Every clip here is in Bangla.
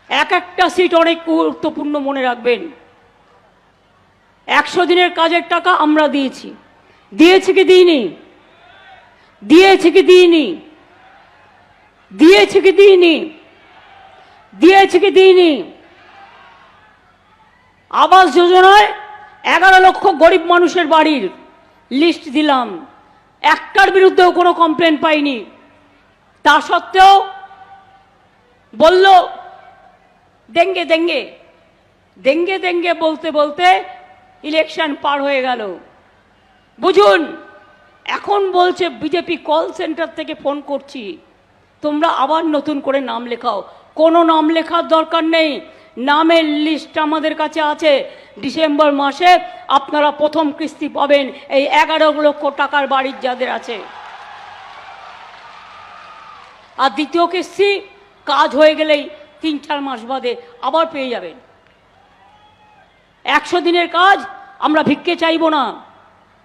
এক একটা সিট অনেক গুরুত্বপূর্ণ, মনে রাখবেন। 100 দিনের কাজের টাকা আমরা দিয়েছি। দিয়েছি কি দিইনি? দিয়েছি কি দিইনি? দিয়েছি কি দিইনি? দিয়েছি কি দিইনি? আবাস যোজনায় 11 লক্ষ গরিব মানুষের বাড়ির লিস্ট দিলাম, একটার বিরুদ্ধেও কোনো কমপ্লেন পাইনি। তা সত্ত্বেও বলল দেঙ্গে দেঙ্গে দেঙ্গে দেঙ্গে বলতে বলতে ইলেকশন পার হয়ে গেল। বুঝুন, এখন বলছে বিজেপি কল সেন্টার থেকে ফোন করছি, তোমরা আবার নতুন করে নাম লেখাও। কোনো নাম লেখার দরকার নেই, নামের লিস্ট আমাদের কাছে আছে। ডিসেম্বর মাসে আপনারা প্রথম কিস্তি পাবেন, এই 11 লক্ষ টাকার বাড়ির যাদের আছে। আর দ্বিতীয় কিস্তি কাজ হয়ে গেলেই 3-4 মাস বাদে আবার পেয়ে যাবেন। 100 দিনের কাজ আমরা ভিক্ষে চাইব না।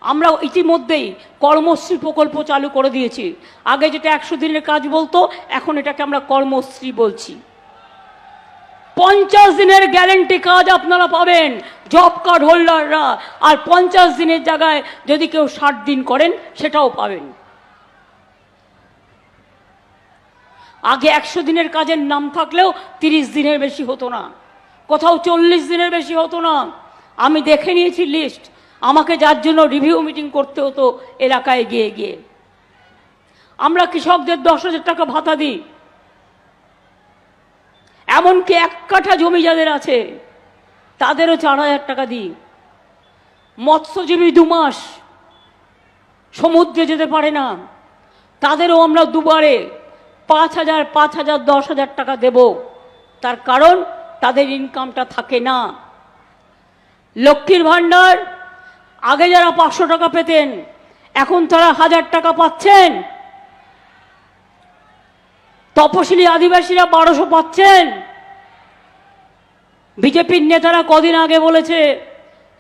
আমরা ইতিমধ্যেই কর্মশ্রী প্রকল্প চালু করে দিয়েছি। আগে যেটা 100 দিনের কাজ বলতো, এখন এটাকে আমরা কর্মশ্রী বলছি। 50 দিনের গ্যারেন্টি কাজ আপনারা পাবেন, জব কার্ড হোল্ডাররা। আর 50 দিনের জায়গায় যদি কেউ 60 দিন করেন সেটাও পাবেন। আগে 100 দিনের কাজের নাম থাকলেও 30 দিনের বেশি হতো না, কোথাও 40 দিনের বেশি হতো না। আমি দেখে নিয়েছি লিস্ট, আমাকে যার জন্য রিভিউ মিটিং করতে হতো এলাকায় গিয়ে গিয়ে। আমরা কৃষকদের 10,000 টাকা ভাতা দিই, এমনকি 1 কাঠা জমি যাদের আছে তাদেরও 4,000 টাকা দিই। মৎস্যজীবী 2 মাস সমুদ্রে যেতে পারে না, তাদেরও আমরা দুবারে 5,000, 5,000, 10,000 টাকা দেব। তার কারণ তাদের ইনকামটা থাকে না। লক্ষ্মীর ভাণ্ডার আগে যারা 500 টাকা পেতেন, এখন তারা 1000 টাকা পাচ্ছেন। তপশিলি আদিবাসীরা 1200 পাচ্ছেন। বিজেপির নেতারা কদিন আগে বলেছে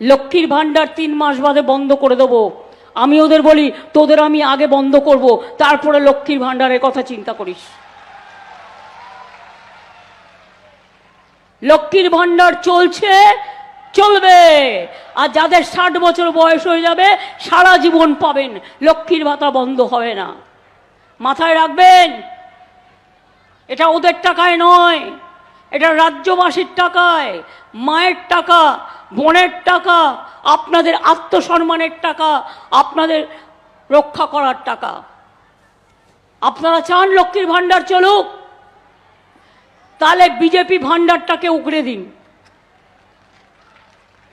লক্ষ্মীর ভাণ্ডার 3 মাস বাদে বন্ধ করে দেব। আমি ওদের বলি, তোদের আমি আগে বন্ধ করব, তারপরে লক্ষ্মীর ভাণ্ডারের কথা চিন্তা করিস। লক্ষ্মীর ভাণ্ডার চলছে, চলবে। আর যাদের 60 বছর বয়স হয়ে যাবে সারা জীবন পাবেন, লক্ষ্মীর ভাতা বন্ধ হবে না। মাথায় রাখবেন, এটা ওদের টাকায় নয়, এটা রাজ্যবাসীর টাকায়, মায়ের টাকা, বোনের টাকা, আপনাদের আত্মসম্মানের টাকা, আপনাদের রক্ষা করার টাকা। আপনারা চান লক্ষ্মীর ভাণ্ডার চলুক, তাহলে বিজেপি ভাণ্ডারটাকে উপড়ে দিন,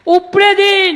উপড়ে দিন।